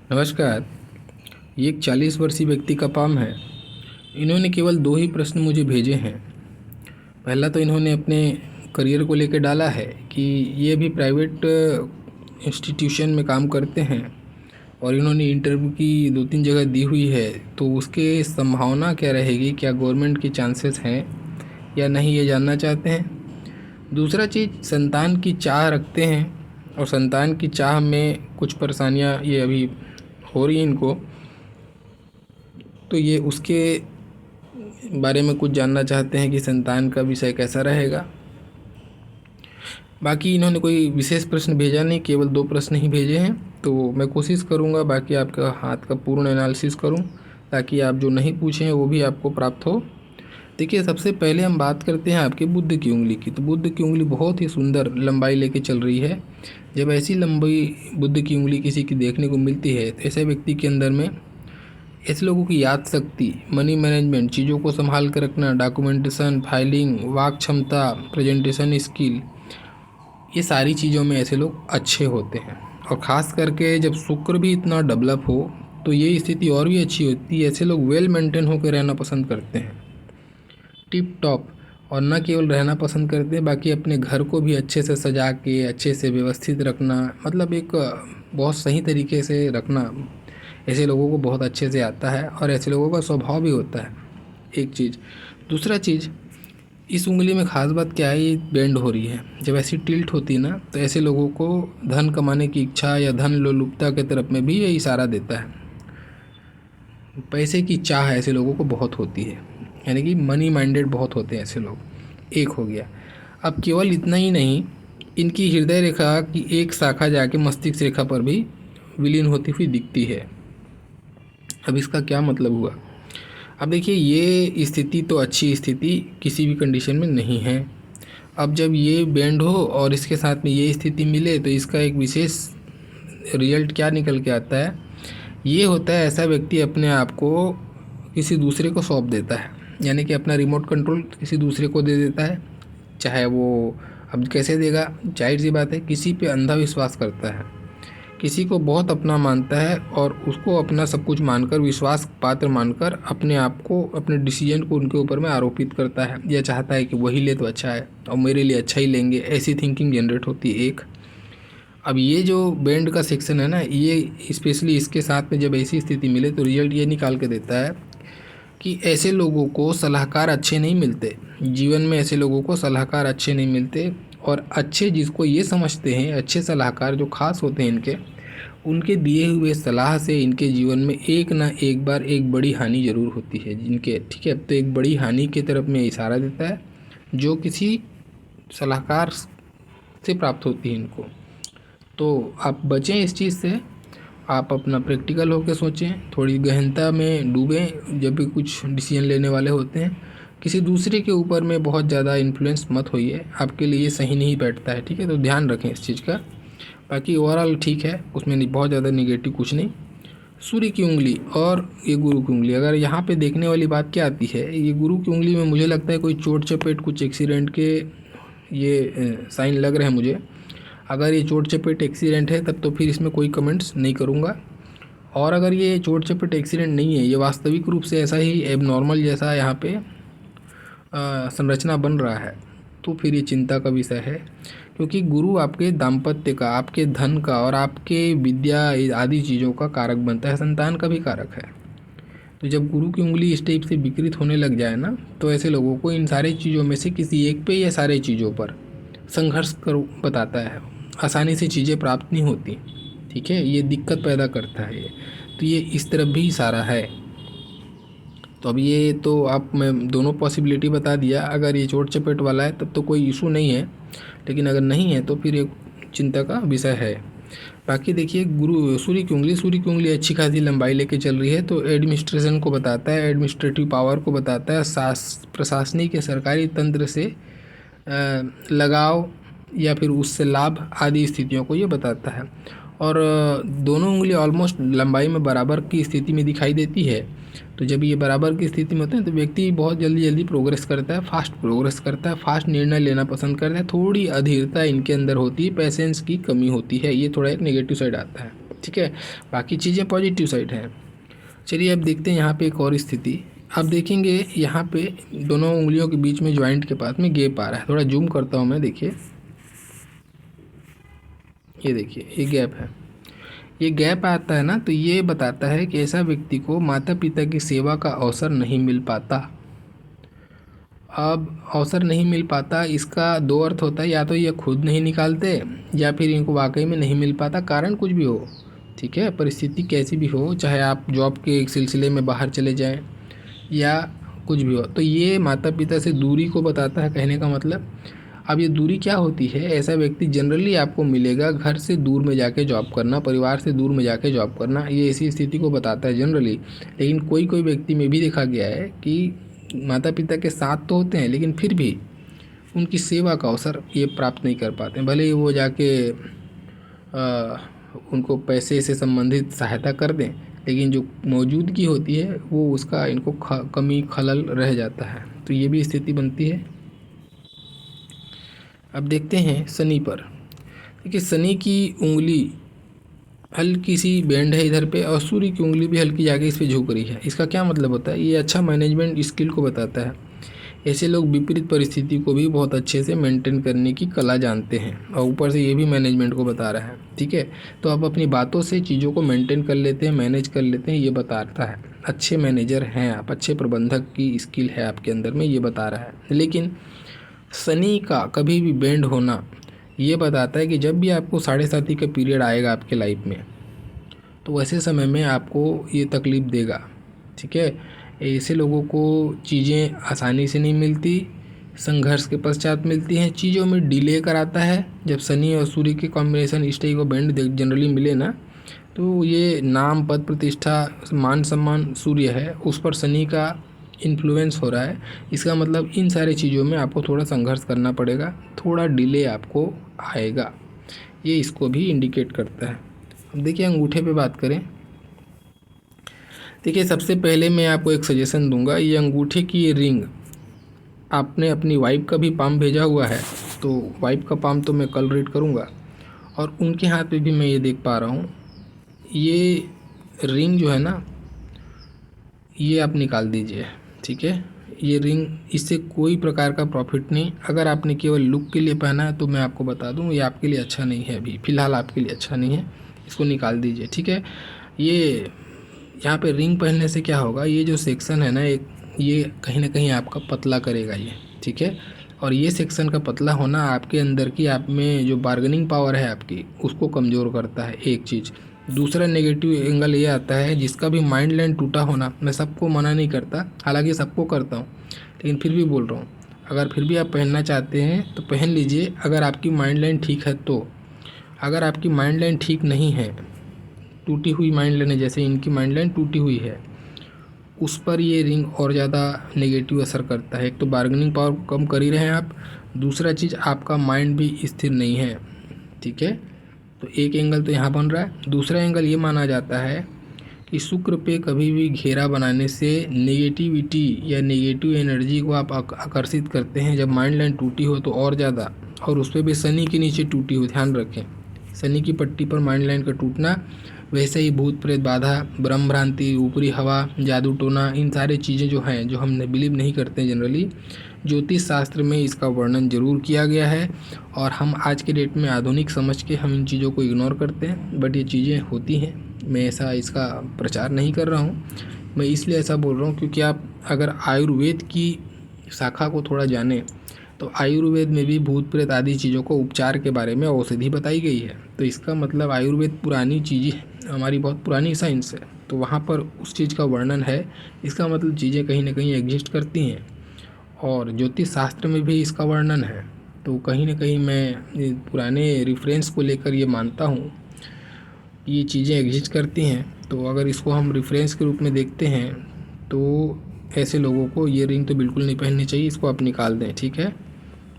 नमस्कार। ये एक 40 वर्षीय व्यक्ति का पाम है। इन्होंने केवल 2 ही प्रश्न मुझे भेजे हैं। पहला तो इन्होंने अपने करियर को लेकर डाला है कि ये अभी प्राइवेट इंस्टीट्यूशन में काम करते हैं और इन्होंने इंटरव्यू की 2-3 जगह दी हुई है, तो उसके संभावना क्या रहेगी, क्या गवर्नमेंट के चांसेस हैं या नहीं, ये जानना चाहते हैं। दूसरा चीज़, संतान की चाह रखते हैं और संतान की चाह में कुछ परेशानियां ये अभी हो रही हैं इनको, तो ये उसके बारे में कुछ जानना चाहते हैं कि संतान का विषय कैसा रहेगा। बाकी इन्होंने कोई विशेष प्रश्न भेजा नहीं, केवल 2 प्रश्न ही भेजे हैं, तो मैं कोशिश करूंगा बाकी आपका हाथ का पूर्ण एनालिसिस करूं ताकि आप जो नहीं पूछे हैं वो भी आपको प्राप्त हो। देखिए, सबसे पहले हम बात करते हैं आपके बुध की उंगली की। तो बुध की उंगली बहुत ही सुंदर लंबाई लेके चल रही है। जब ऐसी लंबाई बुध की उंगली किसी की देखने को मिलती है तो ऐसे व्यक्ति के अंदर में ऐसे लोगों की याद शक्ति, मनी मैनेजमेंट, चीज़ों को संभाल कर रखना, डॉक्यूमेंटेशन, फाइलिंग, वाक क्षमता, प्रेजेंटेशन स्किल, ये सारी चीज़ों में ऐसे लोग अच्छे होते हैं। और ख़ास करके जब शुक्र भी इतना डेवलप हो तो ये स्थिति और भी अच्छी होती है। ऐसे लोग वेल मेंटेन होकर रहना पसंद करते हैं, टिप टॉप। और न केवल रहना पसंद करते हैं, बाकी अपने घर को भी अच्छे से सजा के अच्छे से व्यवस्थित रखना, मतलब एक बहुत सही तरीके से रखना ऐसे लोगों को बहुत अच्छे से आता है और ऐसे लोगों का स्वभाव भी होता है। एक चीज़। दूसरा चीज़, इस उंगली में ख़ास बात क्या है, ये बेंड हो रही है। जब ऐसी टिल्ट होती ना तो ऐसे लोगों को धन कमाने की इच्छा या धन लोलुपता के तरफ में भी ये इशारा देता है। पैसे की चाह ऐसे लोगों को बहुत होती है, यानी कि मनी माइंडेड बहुत होते हैं ऐसे लोग। एक हो गया। अब केवल इतना ही नहीं, इनकी हृदय रेखा की एक शाखा जाके मस्तिष्क रेखा पर भी विलीन होती हुई दिखती है। अब इसका क्या मतलब हुआ? अब देखिए, ये स्थिति तो अच्छी स्थिति किसी भी कंडीशन में नहीं है। अब जब ये बेंड हो और इसके साथ में ये स्थिति मिले तो इसका एक विशेष रिजल्ट क्या निकल के आता है, ये होता है ऐसा व्यक्ति अपने आप को किसी दूसरे को सौंप देता है, यानी कि अपना रिमोट कंट्रोल किसी दूसरे को दे देता है। चाहे वो, अब कैसे देगा, जाहिर सी बात है, किसी पे अंधा विश्वास करता है, किसी को बहुत अपना मानता है और उसको अपना सब कुछ मानकर, विश्वास पात्र मानकर अपने आप को, अपने डिसीजन को उनके ऊपर में आरोपित करता है या चाहता है कि वही ले तो अच्छा है और मेरे लिए अच्छा ही लेंगे, ऐसी थिंकिंग जनरेट होती है एक। अब ये जो बैंड का सेक्शन है ना, ये स्पेशली इसके साथ में जब ऐसी स्थिति मिले तो रिजल्ट ये निकाल के देता है कि ऐसे लोगों को सलाहकार अच्छे नहीं मिलते जीवन में। ऐसे लोगों को सलाहकार अच्छे नहीं मिलते, और अच्छे जिसको ये समझते हैं अच्छे सलाहकार जो खास होते हैं इनके, उनके दिए हुए सलाह से इनके जीवन में एक ना एक बार एक बड़ी हानि ज़रूर होती है जिनके, ठीक है। तो एक बड़ी हानि की तरफ में इशारा देता है जो किसी सलाहकार से प्राप्त होती है इनको। तो आप बचें इस चीज़ से, आप अपना प्रैक्टिकल होकर सोचें, थोड़ी गहनता में डूबें जब भी कुछ डिसीजन लेने वाले होते हैं। किसी दूसरे के ऊपर में बहुत ज़्यादा इन्फ्लुएंस मत होइए, आपके लिए ये सही नहीं बैठता है, ठीक है। तो ध्यान रखें इस चीज़ का। बाकी ओवरऑल ठीक है, उसमें नहीं बहुत ज़्यादा निगेटिव कुछ नहीं। सूर्य की उंगली और ये गुरु की उंगली, अगर यहाँ पे देखने वाली बात क्या आती है, ये गुरु की उंगली में मुझे लगता है कोई चोट चपेट, कुछ एक्सीडेंट के ये साइन लग रहे हैं मुझे। अगर ये चोट चपेट एक्सीडेंट है तब तो फिर इसमें कोई कमेंट्स नहीं करूँगा, और अगर ये चोट चपेट एक्सीडेंट नहीं है, ये वास्तविक रूप से ऐसा ही एबनॉर्मल जैसा यहाँ पे संरचना बन रहा है, तो फिर ये चिंता का विषय है। क्योंकि गुरु आपके दाम्पत्य का, आपके धन का और आपके विद्या आदि चीज़ों का कारक बनता है, संतान का भी कारक है। तो जब गुरु की उंगली इस टाइप से विकृत होने लग जाए ना, तो ऐसे लोगों को इन सारे चीज़ों में से किसी एक पे या सारे चीज़ों पर संघर्ष कर बताता है। आसानी से चीज़ें प्राप्त नहीं होती, ठीक है, ये दिक्कत पैदा करता है ये। तो ये इस तरफ भी इशारा है। तो अब ये तो आप, मैं दोनों पॉसिबिलिटी बता दिया। अगर ये चोट चपेट वाला है तब तो कोई इशू नहीं है, लेकिन अगर नहीं है तो फिर एक चिंता का विषय है। बाकी देखिए, सूर्य की उंगली अच्छी खासी लंबाई लेके चल रही है, तो एडमिनिस्ट्रेशन को बताता है, एडमिनिस्ट्रेटिव पावर को बताता है, प्रशासनिक या सरकारी तंत्र से लगाव या फिर उससे लाभ आदि स्थितियों को ये बताता है। और दोनों उंगली ऑलमोस्ट लंबाई में बराबर की स्थिति में दिखाई देती है। तो जब ये बराबर की स्थिति में होते हैं तो व्यक्ति बहुत जल्दी जल्दी प्रोग्रेस करता है, फास्ट प्रोग्रेस करता है, फास्ट निर्णय लेना पसंद करता है। थोड़ी अधीरता इनके अंदर होती है, पेशेंस की कमी होती है, ये थोड़ा एक नेगेटिव साइड आता है। ठीक है, बाकी चीज़ें पॉजिटिव साइड हैं। चलिए अब देखते हैं यहाँ पे एक और स्थिति। आप देखेंगे यहाँ पे दोनों उंगलियों के बीच में जॉइंट के पास में गैप आ रहा है। थोड़ा जूम करता हूँ मैं, देखिए ये देखिए ये गैप है। ये गैप आता है ना, तो ये बताता है कि ऐसा व्यक्ति को माता पिता की सेवा का अवसर नहीं मिल पाता। अब अवसर नहीं मिल पाता, इसका दो अर्थ होता है, या तो ये खुद नहीं निकालते या फिर इनको वाकई में नहीं मिल पाता, कारण कुछ भी हो, ठीक है, परिस्थिति कैसी भी हो, चाहे आप जॉब के एक सिलसिले में बाहर चले जाएं या कुछ भी हो, तो ये माता पिता से दूरी को बताता है, कहने का मतलब। अब ये दूरी क्या होती है, ऐसा व्यक्ति जनरली आपको मिलेगा घर से दूर में जाके जॉब करना, परिवार से दूर में जाके जॉब करना, ये ऐसी स्थिति को बताता है जनरली। लेकिन कोई कोई व्यक्ति में भी देखा गया है कि माता पिता के साथ तो होते हैं लेकिन फिर भी उनकी सेवा का अवसर ये प्राप्त नहीं कर पाते, भले ही वो जाके उनको पैसे से संबंधित सहायता कर दें, लेकिन जो मौजूदगी होती है वो उसका इनको कमी खलल रह जाता है, तो ये भी स्थिति बनती है। अब देखते हैं शनि पर। देखिए शनि की उंगली हल्की सी बेंड है इधर पे, और सूर्य की उंगली भी हल्की जाके इस पर झुक रही है। इसका क्या मतलब होता है, ये अच्छा मैनेजमेंट स्किल को बताता है। ऐसे लोग विपरीत परिस्थिति को भी बहुत अच्छे से मेंटेन करने की कला जानते हैं, और ऊपर से ये भी मैनेजमेंट को बता रहा है, ठीक है। तो आप अपनी बातों से चीज़ों को मेंटेन कर लेते हैं, मैनेज कर लेते हैं, ये बताता है अच्छे मैनेजर हैं आप, अच्छे प्रबंधक की स्किल है आपके अंदर में, ये बता रहा है। लेकिन शनि का कभी भी बेंड होना ये बताता है कि जब भी आपको 7.5 का पीरियड आएगा आपके लाइफ में, तो वैसे समय में आपको ये तकलीफ़ देगा, ठीक है। ऐसे लोगों को चीज़ें आसानी से नहीं मिलती, संघर्ष के पश्चात मिलती हैं, चीज़ों में डिले कराता है। जब शनि और सूर्य के कॉम्बिनेशन इस टाइप का बैंड जनरली मिले ना, तो ये नाम पद प्रतिष्ठा मान सम्मान सूर्य है, उस पर शनि का इन्फ्लुएंस हो रहा है। इसका मतलब इन सारी चीज़ों में आपको थोड़ा संघर्ष करना पड़ेगा, थोड़ा डिले आपको आएगा, ये इसको भी इंडिकेट करता है। अब देखिए अंगूठे पे बात करें। देखिए सबसे पहले मैं आपको एक सजेशन दूंगा, ये अंगूठे की ये रिंग आपने अपनी वाइफ का भी पाम भेजा हुआ है, तो वाइफ का पाम तो मैं कल रीड करूंगा, और उनके हाथ पे भी मैं ये देख पा रहा हूँ। ये रिंग जो है ना, ये आप निकाल दीजिए, ठीक है। ये रिंग, इससे कोई प्रकार का प्रॉफिट नहीं। अगर आपने केवल लुक के लिए पहना है तो मैं आपको बता दूं ये आपके लिए अच्छा नहीं है, अभी फ़िलहाल आपके लिए अच्छा नहीं है, इसको निकाल दीजिए, ठीक है। ये यहाँ पे रिंग पहनने से क्या होगा, ये जो सेक्शन है ना एक, ये कहीं ना कहीं आपका पतला करेगा ये, ठीक है। और ये सेक्शन का पतला होना आपके अंदर की, आप में जो बार्गेनिंग पावर है आपकी, उसको कमज़ोर करता है, एक चीज़। दूसरा नेगेटिव एंगल ये आता है, जिसका भी माइंड लाइन टूटा होना, मैं सबको मना नहीं करता, हालांकि सबको करता हूँ, लेकिन फिर भी बोल रहा हूँ, अगर फिर भी आप पहनना चाहते हैं तो पहन लीजिए, अगर आपकी माइंड लाइन ठीक है तो। अगर आपकी माइंड लाइन ठीक नहीं है, टूटी हुई माइंड लाइन है, जैसे इनकी माइंड लाइन टूटी हुई है, उस पर ये रिंग और ज़्यादा नेगेटिव असर करता है। एक तो बार्गेनिंग पावर कम कर ही रहे हैं आप, दूसरा चीज़ आपका माइंड भी स्थिर नहीं है, ठीक है। तो एक एंगल तो यहाँ बन रहा है। दूसरा एंगल ये माना जाता है कि शुक्र पे कभी भी घेरा बनाने से नेगेटिविटी या नेगेटिव एनर्जी को आप आकर्षित करते हैं। जब माइंड लाइन टूटी हो तो और ज़्यादा, और उस पर भी शनि के नीचे टूटी हो, ध्यान रखें, शनि की पट्टी पर माइंड लाइन का टूटना। वैसे ही भूत प्रेत बाधा, ब्रह्म भ्रांति, ऊपरी हवा, जादू टोना, इन सारी चीज़ें जो हैं, जो हम बिलीव नहीं करते हैं जनरली, ज्योतिष शास्त्र में इसका वर्णन जरूर किया गया है, और हम आज के डेट में आधुनिक समझ के हम इन चीज़ों को इग्नोर करते हैं, बट ये चीज़ें होती हैं। मैं ऐसा इसका प्रचार नहीं कर रहा हूँ, मैं इसलिए ऐसा बोल रहा हूँ क्योंकि आप अगर आयुर्वेद की शाखा को थोड़ा जानें, तो आयुर्वेद में भी भूत प्रेत आदि चीज़ों को उपचार के बारे में औषधि बताई गई है। तो इसका मतलब आयुर्वेद पुरानी चीज़ें, हमारी बहुत पुरानी साइंस है, तो वहाँ पर उस चीज़ का वर्णन है। इसका मतलब चीज़ें कहीं ना कहीं एग्जिस्ट करती हैं, और ज्योतिष शास्त्र में भी इसका वर्णन है। तो कहीं ना कहीं मैं पुराने रेफरेंस को लेकर ये मानता हूँ कि ये चीज़ें एग्जिस्ट करती हैं। तो अगर इसको हम रेफरेंस के रूप में देखते हैं, तो ऐसे लोगों को ये रिंग तो बिल्कुल नहीं पहननी चाहिए, इसको आप निकाल दें, ठीक है,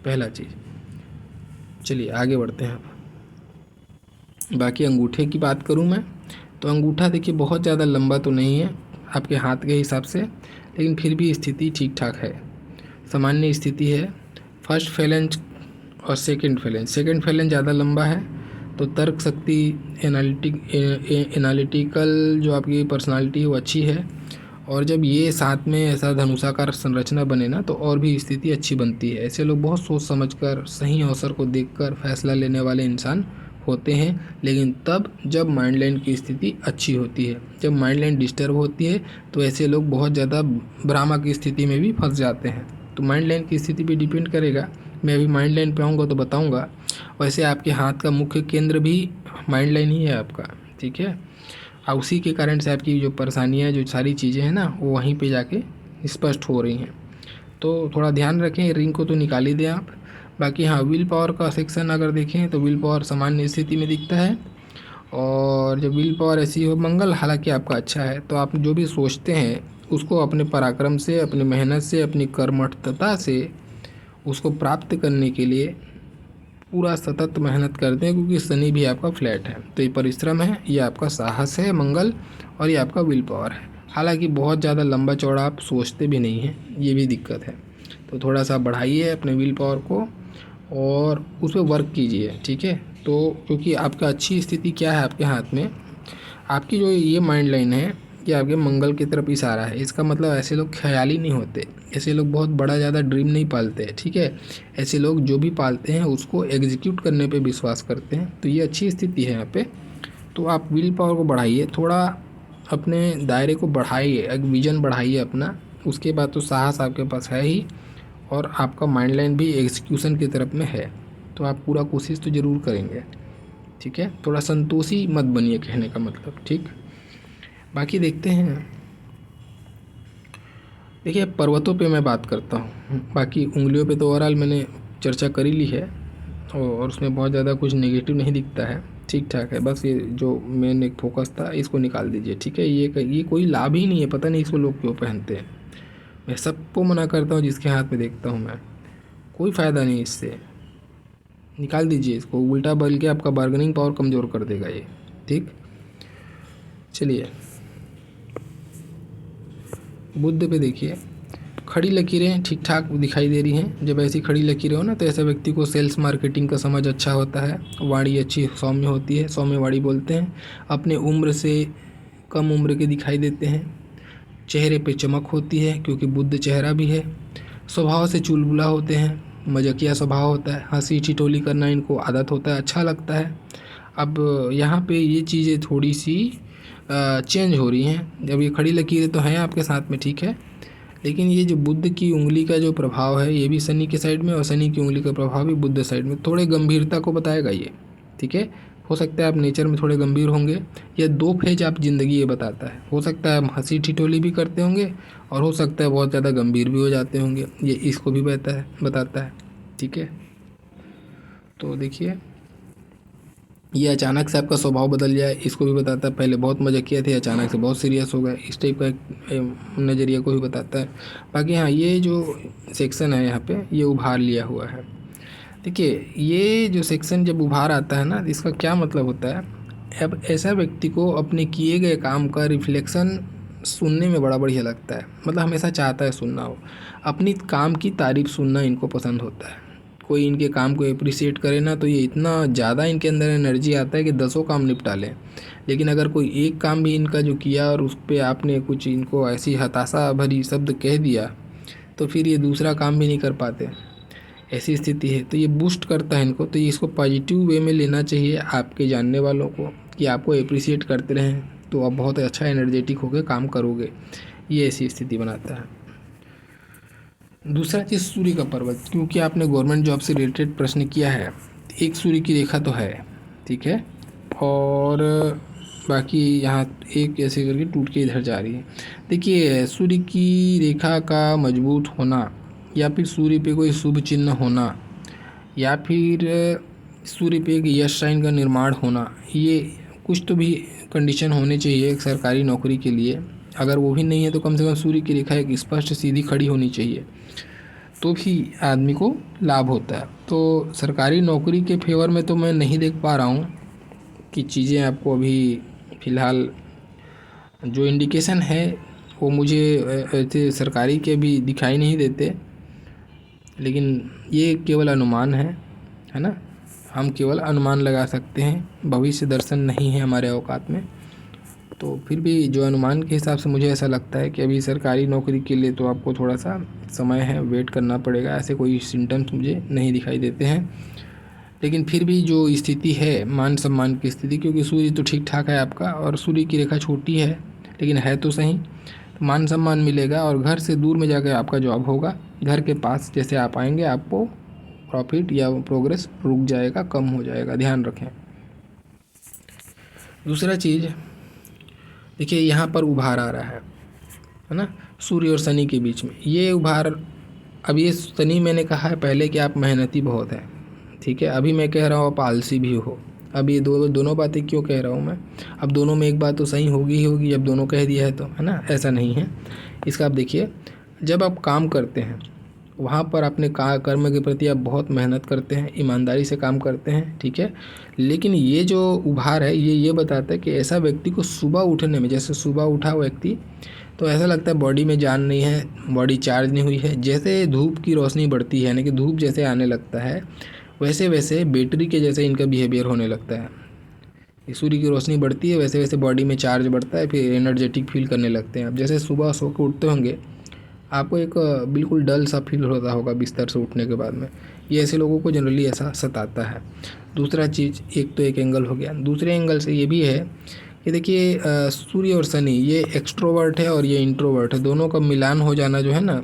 पहला चीज़। चलिए आगे बढ़ते हैं। बाकी अंगूठे की बात करूं मैं, तो अंगूठा देखिए बहुत ज़्यादा लंबा तो नहीं है आपके हाथ के हिसाब से, लेकिन फिर भी स्थिति ठीक ठाक है, सामान्य स्थिति है। फर्स्ट फैलेंज और सेकंड फैलेंज ज़्यादा लंबा है, तो तर्क शक्ति, एनालिटिकल जो आपकी पर्सनालिटी है वो अच्छी है। और जब ये साथ में ऐसा धनुषाकार संरचना बने ना तो और भी स्थिति अच्छी बनती है। ऐसे लोग बहुत सोच समझकर सही अवसर को देखकर फैसला लेने वाले इंसान होते हैं, लेकिन तब जब माइंड लाइन की स्थिति अच्छी होती है। जब माइंड लाइन डिस्टर्ब होती है तो ऐसे लोग बहुत ज़्यादा भ्रामक की स्थिति में भी फंस जाते हैं। तो माइंड लाइन की स्थिति पे डिपेंड करेगा। मैं अभी माइंड लाइन पे आऊँगा तो बताऊँगा। वैसे आपके हाथ का मुख्य केंद्र भी माइंड लाइन ही है आपका, ठीक है। और उसी के कारण से आपकी जो परेशानियाँ, जो सारी चीज़ें हैं ना, वो वहीं पे जाके स्पष्ट हो रही हैं। तो थोड़ा ध्यान रखें, रिंग को तो निकाल ही दें आप। बाकी हाँ, विल पावर का सेक्शन अगर देखें तो विल पावर सामान्य स्थिति में दिखता है। और जब विल पावर ऐसी हो, मंगल हालांकि आपका अच्छा है, तो आप जो भी सोचते हैं उसको अपने पराक्रम से, अपनी मेहनत से, अपनी कर्मठता से उसको प्राप्त करने के लिए पूरा सतत मेहनत करते हैं, क्योंकि शनि भी आपका फ्लैट है। तो ये परिश्रम है, ये आपका साहस है मंगल, और ये आपका विल पावर है। हालांकि बहुत ज़्यादा लंबा चौड़ा आप सोचते भी नहीं हैं, ये भी दिक्कत है। तो थोड़ा सा बढ़ाइए अपने विल पावर को और उस पर वर्क कीजिए, ठीक है। तो क्योंकि आपका अच्छी स्थिति क्या है आपके हाथ में, आपकी जो ये माइंड लाइन है कि आपके मंगल की तरफ इशारा है। इसका मतलब ऐसे लोग ख्याली नहीं होते, ऐसे लोग बहुत बड़ा ज़्यादा ड्रीम नहीं पालते, ठीक है। ऐसे लोग जो भी पालते हैं उसको एग्जीक्यूट करने पे विश्वास करते हैं। तो ये अच्छी स्थिति है यहाँ पे। तो आप विल पावर को बढ़ाइए, थोड़ा अपने दायरे को बढ़ाइए, एक विजन बढ़ाइए अपना। उसके बाद तो साहस आपके पास है ही, और आपका माइंड लाइन भी एग्जीक्यूशन की तरफ में है। तो आप पूरा कोशिश तो ज़रूर करेंगे, ठीक है। थोड़ा संतोषी मत बनिए, कहने का मतलब, ठीक। बाकी देखते हैं। देखिए, पर्वतों पे मैं बात करता हूँ, बाकी उंगलियों पे तो ओवरऑल मैंने चर्चा कर ही ली है, और उसमें बहुत ज़्यादा कुछ नेगेटिव नहीं दिखता है, ठीक ठाक है। बस ये जो मेन एक फोकस था इसको निकाल दीजिए, ठीक है। ये कोई लाभ ही नहीं है, पता नहीं इसको लोग क्यों पहनते हैं। मैं सबको मना करता हूँ जिसके हाथ में देखता हूँ मैं, कोई फ़ायदा नहीं इससे, निकाल दीजिए इसको। उल्टा बल्कि आपका बार्गेनिंग पावर कमज़ोर कर देगा ये, ठीक। चलिए, बुध पे देखिए, खड़ी लकीरें ठीक ठाक दिखाई दे रही हैं। जब ऐसी खड़ी लकीरें हो ना तो ऐसे व्यक्ति को सेल्स मार्केटिंग का समझ अच्छा होता है, वाणी अच्छी सौम्य होती है, सौम्य वाणी बोलते हैं। अपने उम्र से कम उम्र के दिखाई देते हैं। चेहरे पे चमक होती है क्योंकि बुध चेहरा भी है। स्वभाव से चुलबुला होते हैं, मजाकिया स्वभाव होता है, हंसी ठिठोली करना इनको आदत होता है, अच्छा लगता है। अब यहाँ पे ये चीज़ें थोड़ी सी चेंज हो रही हैं। जब ये खड़ी लकीरें तो हैं आपके साथ में, ठीक है, लेकिन ये जो बुध की उंगली का जो प्रभाव है ये भी शनि के साइड में, और शनि की उंगली का प्रभाव भी बुध साइड में, थोड़े गंभीरता को बताएगा ये, ठीक है। हो सकता है आप नेचर में थोड़े गंभीर होंगे, या दो फेज आप ज़िंदगी ये बताता है। हो सकता है आप हंसी ठिठोली भी करते होंगे, और हो सकता है बहुत ज़्यादा गंभीर भी हो जाते होंगे, ये इसको भी बताता है, ठीक है। तो देखिए, ये अचानक से आपका स्वभाव बदल जाए इसको भी बताता है। पहले बहुत मजाकिया थे, अचानक से बहुत सीरियस हो गए, इस टाइप का एक नज़रिया को भी बताता है। बाकी हाँ, ये जो सेक्शन है यहाँ पे ये उभार लिया हुआ है। देखिए, ये जो सेक्शन जब उभार आता है ना, इसका क्या मतलब होता है, अब ऐसा व्यक्ति को अपने किए गए काम का रिफ्लेक्शन सुनने में बड़ा बढ़िया लगता है। मतलब हमेशा चाहता है सुनना हो, अपनी काम की तारीफ़ सुनना इनको पसंद होता है। कोई इनके काम को अप्रिशिएट करे ना तो ये इतना ज़्यादा इनके अंदर एनर्जी आता है कि 10 काम निपटा लें। लेकिन अगर कोई एक काम भी इनका जो किया और उस पर आपने कुछ इनको ऐसी हताशा भरी शब्द कह दिया तो फिर ये दूसरा काम भी नहीं कर पाते, ऐसी स्थिति है। तो ये बूस्ट करता है इनको, तो ये इसको पॉजिटिव वे में लेना चाहिए आपके जानने वालों को, कि आपको अप्रिशिएट करते रहें तो आप बहुत अच्छा एनर्जेटिक होकर काम करोगे। ये ऐसी स्थिति बनाता है। दूसरा चीज़, सूर्य का पर्वत, क्योंकि आपने गवर्नमेंट जॉब से रिलेटेड प्रश्न किया है, एक सूर्य की रेखा तो है, ठीक है, और बाकी यहाँ एक ऐसे करके टूट के इधर जा रही है। देखिए, सूर्य की रेखा का मजबूत होना, या फिर सूर्य पे कोई शुभ चिन्ह होना, या फिर सूर्य पे एक यश साइन का निर्माण होना, ये कुछ तो भी कंडीशन होनी चाहिए एक सरकारी नौकरी के लिए। अगर वो भी नहीं है तो कम से कम सूर्य की रेखा एक स्पष्ट सीधी खड़ी होनी चाहिए, तो भी आदमी को लाभ होता है। तो सरकारी नौकरी के फेवर में तो मैं नहीं देख पा रहा हूँ कि चीज़ें आपको अभी फ़िलहाल जो इंडिकेशन है वो मुझे ऐसे सरकारी के भी दिखाई नहीं देते, लेकिन ये केवल अनुमान है ना। हम केवल अनुमान लगा सकते हैं, भविष्य दर्शन नहीं है हमारे औकात में। तो फिर भी जो अनुमान के हिसाब से मुझे ऐसा लगता है कि अभी सरकारी नौकरी के लिए तो आपको थोड़ा सा समय है, वेट करना पड़ेगा। ऐसे कोई सिम्टम्स मुझे नहीं दिखाई देते हैं। लेकिन फिर भी जो स्थिति है मान सम्मान की स्थिति, क्योंकि सूर्य तो ठीक ठाक है आपका और सूर्य की रेखा छोटी है लेकिन है तो सही, तो मान सम्मान मिलेगा। और घर से दूर में जाकर आपका जॉब होगा। घर के पास जैसे आप आएंगे आपको प्रॉफिट या प्रोग्रेस रुक जाएगा, कम हो जाएगा, ध्यान रखें। दूसरा चीज़ देखिए, यहाँ पर उभार आ रहा है ना, सूर्य और शनि के बीच में ये उभार। अब ये शनि मैंने कहा है पहले कि आप मेहनती बहुत हैं, ठीक है। अभी मैं कह रहा हूँ आप आलसी भी हो। अब ये दोनों बातें क्यों कह रहा हूँ मैं, अब दोनों में एक बात तो सही होगी ही होगी जब दोनों कह दिया है तो, है ना। ऐसा नहीं है इसका। आप देखिए, जब आप काम करते हैं वहाँ पर अपने कर्म के प्रति आप बहुत मेहनत करते हैं, ईमानदारी से काम करते हैं, ठीक है। लेकिन ये जो उभार है ये बताता है कि ऐसा व्यक्ति को सुबह उठने में, जैसे सुबह उठा व्यक्ति तो ऐसा लगता है बॉडी में जान नहीं है, बॉडी चार्ज नहीं हुई है। जैसे धूप की रोशनी बढ़ती है, यानी कि धूप जैसे आने लगता है वैसे वैसे बैटरी के जैसे इनका बिहेवियर होने लगता है। सूर्य की रोशनी बढ़ती है वैसे वैसे बॉडी में चार्ज बढ़ता है, फिर एनर्जेटिक फील करने लगते हैं। अब जैसे सुबह सो के उठते होंगे आपको एक बिल्कुल डल सा फील होता होगा बिस्तर से उठने के बाद में। ये ऐसे लोगों को जनरली ऐसा सताता है। दूसरा चीज़, एक तो एक एंगल हो गया। दूसरे एंगल से ये भी है कि देखिए सूर्य और शनि ये एक्सट्रोवर्ट है और ये इंट्रोवर्ट है। दोनों का मिलान हो जाना जो है ना,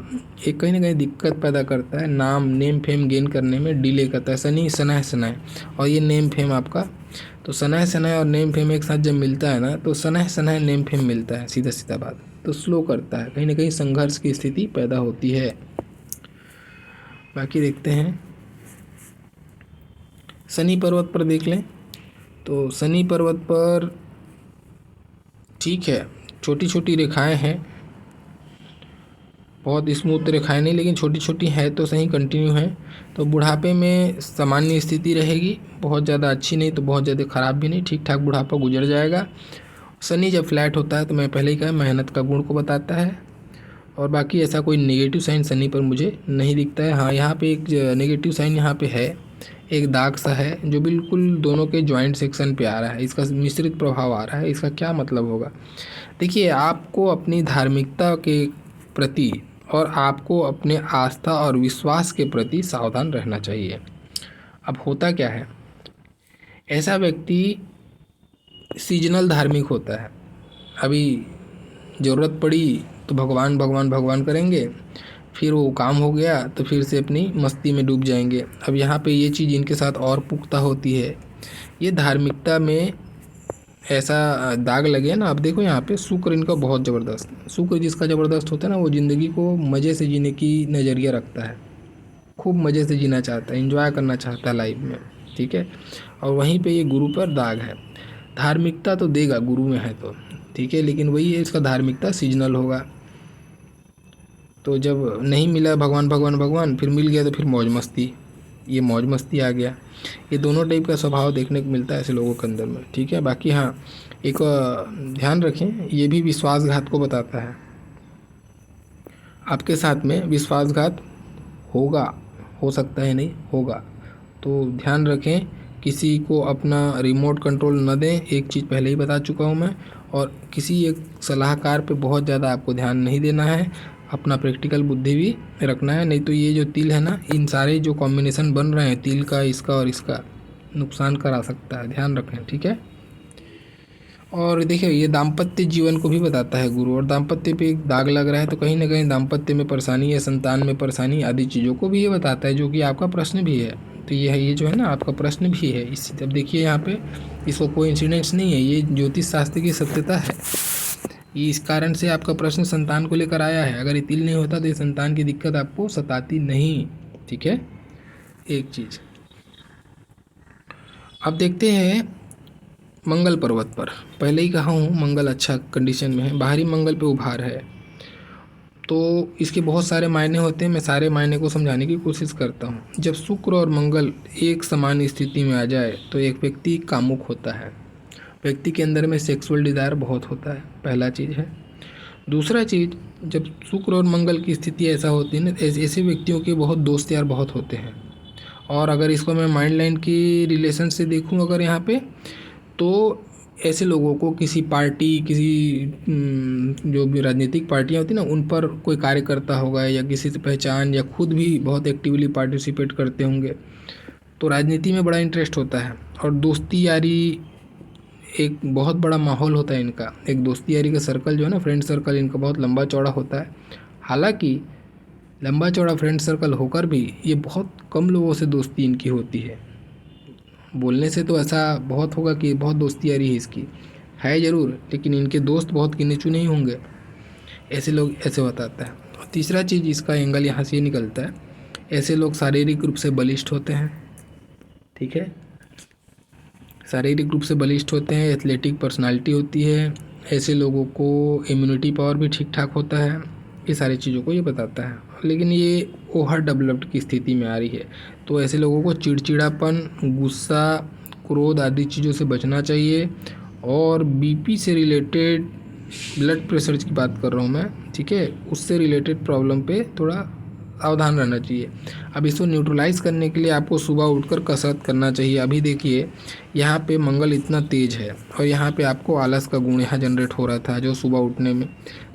एक कहीं ना कहीं दिक्कत पैदा करता है, नेम फेम गेन करने में डिले करता है। शनि सनाह सनाह और ये नेम फेम आपका, तो सनाह सनाह और नेम फेम एक साथ जब मिलता है ना तो सनाह सनाह नेम फेम मिलता है, सीधा सीधा बात, तो स्लो करता है, कहीं ना कहीं संघर्ष की स्थिति पैदा होती है। बाकी देखते हैं शनि पर्वत पर देख लें तो शनि पर्वत पर ठीक है, छोटी छोटी रेखाएं हैं, बहुत स्मूथ रेखाएं नहीं लेकिन छोटी छोटी है तो सही, कंटिन्यू है। तो बुढ़ापे में सामान्य स्थिति रहेगी, बहुत ज़्यादा अच्छी नहीं तो बहुत ज़्यादा ख़राब भी नहीं, ठीक ठाक बुढ़ापा गुजर जाएगा। शनि जब फ्लैट होता है तो मैं पहले ही कहा मेहनत का गुण को बताता है। और बाकी ऐसा कोई नेगेटिव साइन शनि पर मुझे नहीं दिखता है। हाँ, यहाँ पे एक नेगेटिव साइन यहाँ पे है, एक दाग सा है जो बिल्कुल दोनों के जॉइंट सेक्शन पे आ रहा है, इसका मिश्रित प्रभाव आ रहा है। इसका क्या मतलब होगा, देखिए आपको अपनी धार्मिकता के प्रति और आपको अपने आस्था और विश्वास के प्रति सावधान रहना चाहिए। अब होता क्या है, ऐसा व्यक्ति सीजनल धार्मिक होता है। अभी ज़रूरत पड़ी तो भगवान भगवान भगवान करेंगे, फिर वो काम हो गया तो फिर से अपनी मस्ती में डूब जाएंगे। अब यहाँ पे ये चीज़ इनके साथ और पुख्ता होती है, ये धार्मिकता में ऐसा दाग लगे ना। अब देखो यहाँ पे शुक्र इनका बहुत ज़बरदस्त, शुक्र जिसका ज़बरदस्त होता है ना वो ज़िंदगी को मज़े से जीने की नज़रिया रखता है, खूब मज़े से जीना चाहता है, एंजॉय करना चाहता है लाइफ में, ठीक है। और वहीं पे ये गुरु पर दाग है। धार्मिकता तो देगा गुरु में है तो ठीक है, लेकिन वही है इसका धार्मिकता सीजनल होगा। तो जब नहीं मिला भगवान भगवान भगवान, फिर मिल गया तो फिर मौज मस्ती, ये मौज मस्ती आ गया। ये दोनों टाइप का स्वभाव देखने को मिलता है ऐसे लोगों के अंदर में, ठीक है। बाकी हाँ, एक ध्यान रखें, ये भी विश्वासघात को बताता है। आपके साथ में विश्वासघात होगा, हो सकता है नहीं होगा, तो ध्यान रखें। किसी को अपना रिमोट कंट्रोल न दें, एक चीज़ पहले ही बता चुका हूँ मैं। और किसी एक सलाहकार पे बहुत ज़्यादा आपको ध्यान नहीं देना है, अपना प्रैक्टिकल बुद्धि भी रखना है। नहीं तो ये जो तिल है ना, इन सारे जो कॉम्बिनेशन बन रहे हैं तिल का, इसका और इसका, नुकसान करा सकता है, ध्यान रखें, ठीक है। और देखिए ये दाम्पत्य जीवन को भी बताता है गुरु, और दाम्पत्य पे एक दाग लग रहा है तो कहीं ना कहीं दाम्पत्य में परेशानी या संतान में परेशानी आदि चीज़ों को भी ये बताता है, जो कि आपका प्रश्न भी है। तो ये जो है ना आपका प्रश्न भी है इस। अब देखिए यहाँ पे इसको कोई इंसिडेंट्स नहीं है, ये ज्योतिष शास्त्र की सत्यता है। ये इस कारण से आपका प्रश्न संतान को लेकर आया है। अगर ये तिल नहीं होता तो ये संतान की दिक्कत आपको सताती नहीं, ठीक है। एक चीज़ अब देखते हैं मंगल पर्वत पर। पहले ही कहा हूँ मंगल अच्छा कंडीशन में है, बाहरी मंगल पे उभार है, तो इसके बहुत सारे मायने होते हैं। मैं सारे मायने को समझाने की कोशिश करता हूँ। जब शुक्र और मंगल एक समान स्थिति में आ जाए तो एक व्यक्ति कामुक होता है, व्यक्ति के अंदर में सेक्सुअल डिज़ायर बहुत होता है, पहला चीज़ है। दूसरा चीज़, जब शुक्र और मंगल की स्थिति ऐसा होती है ना, ऐसे व्यक्तियों के बहुत दोस्त यार बहुत होते हैं और अगर इसको मैं माइंड लाइन की रिलेशन से देखूं अगर यहाँ पे, तो ऐसे लोगों को किसी पार्टी, किसी जो भी राजनीतिक पार्टियाँ होती ना, उन पर कोई कार्य करता होगा या किसी से पहचान, या खुद भी बहुत एक्टिवली पार्टिसिपेट करते होंगे, तो राजनीति में बड़ा इंटरेस्ट होता है। और दोस्ती यारी एक बहुत बड़ा माहौल होता है इनका, एक दोस्ती यारी का सर्कल जो है ना, फ्रेंड सर्कल इनका बहुत लंबा चौड़ा होता है। हालांकि लंबा चौड़ा फ्रेंड सर्कल होकर भी ये बहुत कम लोगों से दोस्ती इनकी होती है। बोलने से तो ऐसा बहुत होगा कि बहुत दोस्ती यारी है इसकी, है ज़रूर, लेकिन इनके दोस्त बहुत गिने चुने ही होंगे, ऐसे लोग ऐसे बताता है। और तीसरा चीज़ इसका एंगल यहाँ से ये निकलता है, ऐसे लोग शारीरिक रूप से बलिष्ठ होते हैं। ठीक है, शारीरिक रूप से बलिष्ठ होते हैं, एथलेटिक पर्सनालिटी होती है, ऐसे लोगों को इम्यूनिटी पावर भी ठीक ठाक होता है। ये सारी चीज़ों को ये बताता है, लेकिन ये ओवर डेवलप्ड की स्थिति में आ रही है। तो ऐसे लोगों को चिड़चिड़ापन, गुस्सा, क्रोध आदि चीज़ों से बचना चाहिए। और बीपी से रिलेटेड, ब्लड प्रेशर की बात कर रहा हूँ मैं, ठीक है, उससे रिलेटेड प्रॉब्लम पे थोड़ा सावधान रहना चाहिए। अब इसको न्यूट्रलाइज़ करने के लिए आपको सुबह उठकर कसरत करना चाहिए। अभी देखिए यहाँ पे मंगल इतना तेज़ है और यहाँ पे आपको आलस का गुण यहाँ जनरेट हो रहा था जो सुबह उठने में।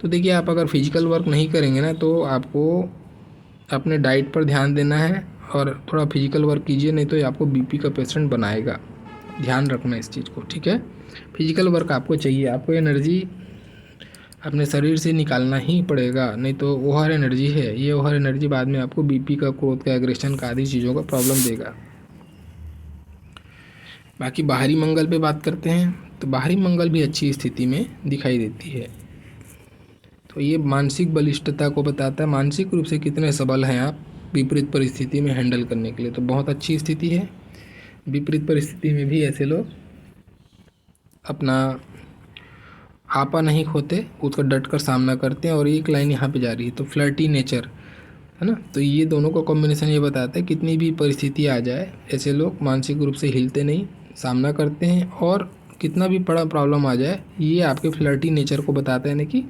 तो देखिए आप अगर फिजिकल वर्क नहीं करेंगे ना, तो आपको अपने डाइट पर ध्यान देना है और थोड़ा फिजिकल वर्क कीजिए, नहीं तो ये आपको बीपी का पेशेंट बनाएगा। ध्यान रखना इस चीज़ को, ठीक है। फिजिकल वर्क आपको चाहिए, आपको एनर्जी अपने शरीर से निकालना ही पड़ेगा, नहीं तो ओवर एनर्जी है, ये ओवर एनर्जी बाद में आपको बीपी का, क्रोध का, एग्रेशन का आदि चीज़ों का प्रॉब्लम देगा। बाकी बाहरी मंगल पे बात करते हैं, तो बाहरी मंगल भी अच्छी स्थिति में दिखाई देती है। तो ये मानसिक बलिष्ठता को बताता है, मानसिक रूप से कितने सबल हैं आप विपरीत परिस्थिति में हैंडल करने के लिए, तो बहुत अच्छी स्थिति है। विपरीत परिस्थिति में भी ऐसे लोग अपना आपा नहीं खोते, उसका डट कर सामना करते हैं। और एक लाइन यहाँ पे जा रही है, तो फ्लर्टी नेचर है ना, तो ये दोनों का कॉम्बिनेशन ये बताता है कितनी भी परिस्थिति आ जाए ऐसे लोग मानसिक रूप से हिलते नहीं, सामना करते हैं। और कितना भी बड़ा प्रॉब्लम आ जाए, ये आपके फ्लर्टी नेचर को बताता है ना, कि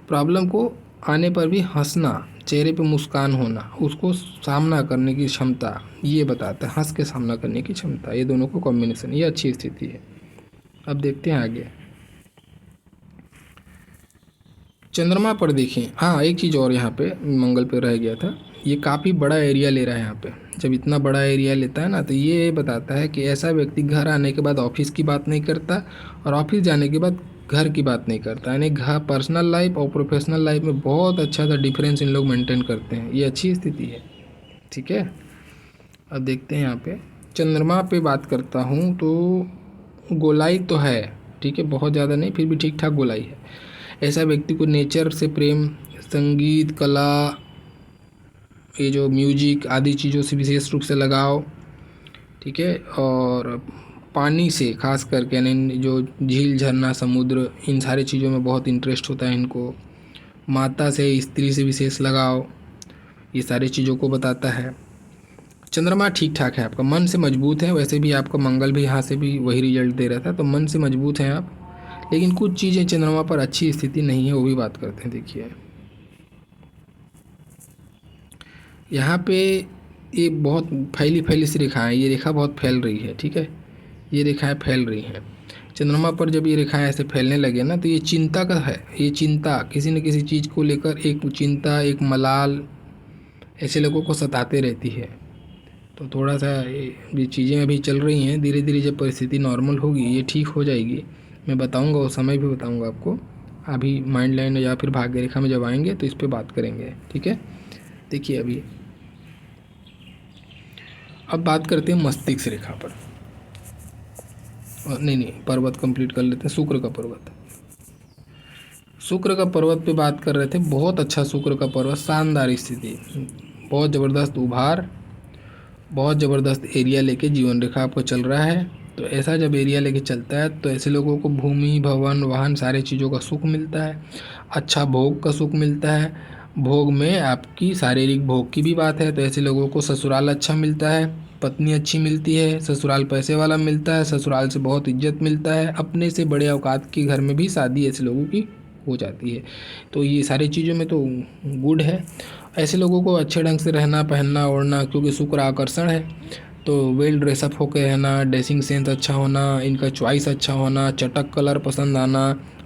प्रॉब्लम को आने पर भी हंसना, चेहरे पे मुस्कान होना, उसको सामना करने की क्षमता, ये बताता है, हंस के सामना करने की क्षमता। ये दोनों को कॉम्बिनेशन, ये अच्छी स्थिति है। अब देखते हैं आगे चंद्रमा पर देखें। हाँ, एक चीज़ और यहाँ पे मंगल पे रह गया था, ये काफ़ी बड़ा एरिया ले रहा है यहाँ पे। जब इतना बड़ा एरिया लेता है ना, तो ये बताता है कि ऐसा व्यक्ति घर आने के बाद ऑफिस की बात नहीं करता और ऑफिस जाने के बाद घर की बात नहीं करता, यानी घर, पर्सनल लाइफ और प्रोफेशनल लाइफ में बहुत अच्छा सा डिफरेंस इन लोग मेंटेन करते हैं। ये अच्छी स्थिति है, ठीक है। अब देखते हैं यहाँ पे चंद्रमा पे बात करता हूँ, तो गोलाई तो है, ठीक है, बहुत ज़्यादा नहीं, फिर भी ठीक ठाक गोलाई है। ऐसा व्यक्ति को नेचर से प्रेम, संगीत, कला, ये जो म्यूजिक आदि चीज़ों से विशेष रूप से लगाव, ठीक है। और पानी से खास करके, यानी जो झील, झरना, समुद्र, इन सारी चीज़ों में बहुत इंटरेस्ट होता है इनको। माता से, स्त्री से विशेष लगाव, ये सारी चीज़ों को बताता है। चंद्रमा ठीक ठाक है आपका, मन से मजबूत है। वैसे भी आपका मंगल भी यहाँ से भी वही रिजल्ट दे रहा था, तो मन से मजबूत हैं आप। लेकिन कुछ चीज़ें चंद्रमा पर अच्छी स्थिति नहीं है, वो भी बात करते हैं। देखिए यहाँ पे ये बहुत फैली फैली सी रेखाएं, ये रेखा बहुत फैल रही है, ठीक है, ये रेखाएं फैल रही हैं चंद्रमा पर। जब ये रेखाएं ऐसे फैलने लगे ना, तो ये चिंता का है, ये चिंता किसी न किसी चीज़ को लेकर, एक चिंता, एक मलाल ऐसे लोगों को सताते रहती है। तो थोड़ा सा ये चीज़ें अभी चल रही हैं, धीरे धीरे जब परिस्थिति नॉर्मल होगी, ये ठीक हो जाएगी। मैं बताऊंगा, वो समय भी बताऊंगा आपको। अभी माइंड लाइन या फिर भाग्य रेखा में जब आएंगे तो इस पर बात करेंगे, ठीक है। देखिए अभी अब बात करते हैं मस्तिष्क रेखा पर। नहीं, पर्वत कंप्लीट कर लेते हैं। शुक्र का पर्वत, शुक्र का पर्वत पे बात कर रहे थे। बहुत अच्छा शुक्र का पर्वत, शानदार स्थिति, बहुत ज़बरदस्त उभार, बहुत ज़बरदस्त एरिया लेके जीवन रेखा आपको चल रहा है। तो ऐसा जब एरिया लेके चलता है, तो ऐसे लोगों को भूमि, भवन, वाहन, सारी चीज़ों का सुख मिलता है, अच्छा भोग का सुख मिलता है। भोग में आपकी शारीरिक भोग की भी बात है, तो ऐसे लोगों को ससुराल अच्छा मिलता है, पत्नी अच्छी मिलती है, ससुराल पैसे वाला मिलता है, ससुराल से बहुत इज्जत मिलता है, अपने से बड़े औकात के घर में भी शादी ऐसे लोगों की हो जाती है। तो ये सारी चीज़ों में तो गुड है। ऐसे लोगों को अच्छे ढंग से रहना, पहनना, ओढ़ना, क्योंकि शुक्र आकर्षण है, तो वेल ड्रेसअप होकर रहना, ड्रेसिंग सेंस अच्छा होना, इनका चॉइस अच्छा होना, चटक कलर पसंद आना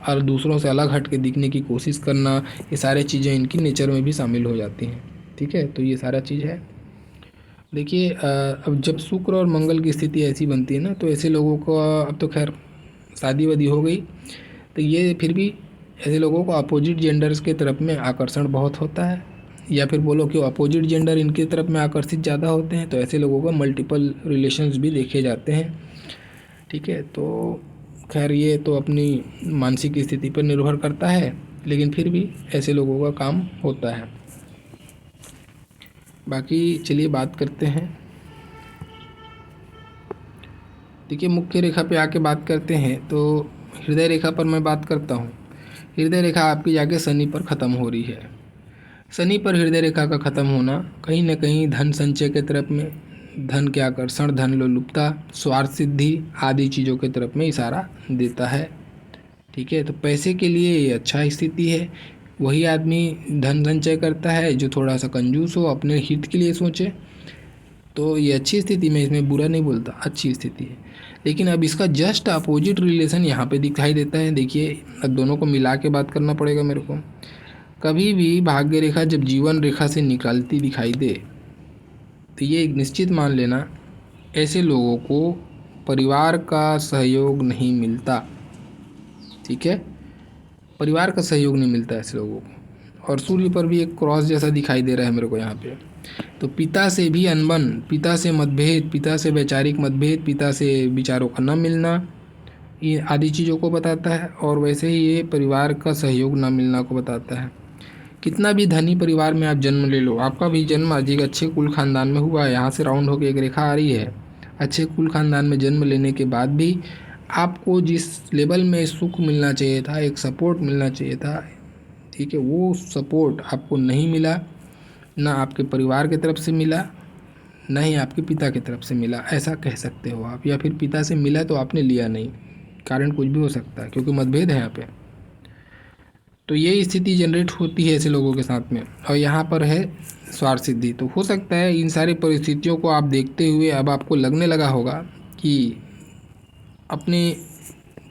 और दूसरों से अलग हट के दिखने की कोशिश करना, ये सारी चीज़ें इनकी नेचर में भी शामिल हो जाती हैं। ठीक है, तो ये सारा चीज़ है। देखिए अब जब शुक्र और मंगल की स्थिति ऐसी बनती है ना, तो ऐसे लोगों को, अब तो खैर शादी वादी हो गई, तो ये फिर भी ऐसे लोगों को अपोजिट जेंडर्स के तरफ में आकर्षण बहुत होता है, या फिर बोलो कि अपोजिट जेंडर इनकी तरफ में आकर्षित ज़्यादा होते हैं। तो ऐसे लोगों का मल्टीपल रिलेशंस भी देखे जाते हैं। ठीक है, तो खैर ये तो अपनी मानसिक स्थिति पर निर्भर करता है, लेकिन फिर भी ऐसे लोगों का काम होता है। बाकी चलिए बात करते हैं। देखिए मुख्य रेखा पे आके बात करते हैं, तो हृदय रेखा पर मैं बात करता हूँ। हृदय रेखा आपकी जाके शनि पर ख़त्म हो रही है। शनि पर हृदय रेखा का ख़त्म होना कहीं ना कहीं धन संचय के तरफ में, धन के आकर्षण, धन लोलुपता, स्वार्थ सिद्धि आदि चीज़ों के तरफ में इशारा देता है। ठीक है, तो पैसे के लिए ये अच्छा स्थिति है। वही आदमी धन संचय करता है जो थोड़ा सा कंजूस हो, अपने हित के लिए सोचे, तो ये अच्छी स्थिति में, इसमें बुरा नहीं बोलता, अच्छी स्थिति है। लेकिन अब इसका जस्ट अपोजिट रिलेशन यहाँ पे दिखाई देता है। देखिए अब दोनों को मिला के बात करना पड़ेगा मेरे को। कभी भी भाग्य रेखा जब जीवन रेखा से निकलती दिखाई दे, तो ये एक निश्चित मान लेना, ऐसे लोगों को परिवार का सहयोग नहीं मिलता। ठीक है, परिवार का सहयोग नहीं मिलता ऐसे लोगों को। और सूर्य पर भी एक क्रॉस जैसा दिखाई दे रहा है मेरे को यहाँ पे। तो पिता से भी अनबन, पिता से मतभेद, पिता से वैचारिक मतभेद, पिता से विचारों का न मिलना, ये आदि चीज़ों को बताता है। और वैसे ही ये परिवार का सहयोग न मिलना को बताता है। कितना भी धनी परिवार में आप जन्म ले लो, आपका भी जन्म अधिक अच्छे कुल खानदान में हुआ है, यहाँ से राउंड होकर एक रेखा आ रही है, अच्छे कुल खानदान में जन्म लेने के बाद भी आपको जिस लेवल में सुख मिलना चाहिए था, एक सपोर्ट मिलना चाहिए था, ठीक है, वो सपोर्ट आपको नहीं मिला। ना आपके परिवार की तरफ से मिला, ना ही आपके पिता की तरफ से मिला, ऐसा कह सकते हो आप। या फिर पिता से मिला तो आपने लिया नहीं, कारण कुछ भी हो सकता है क्योंकि मतभेद है यहाँ पे। तो ये स्थिति जनरेट होती है ऐसे लोगों के साथ में। और यहाँ पर है स्वार्थ सिद्धि। तो हो सकता है इन सारी परिस्थितियों को आप देखते हुए अब आपको लगने लगा होगा कि अपने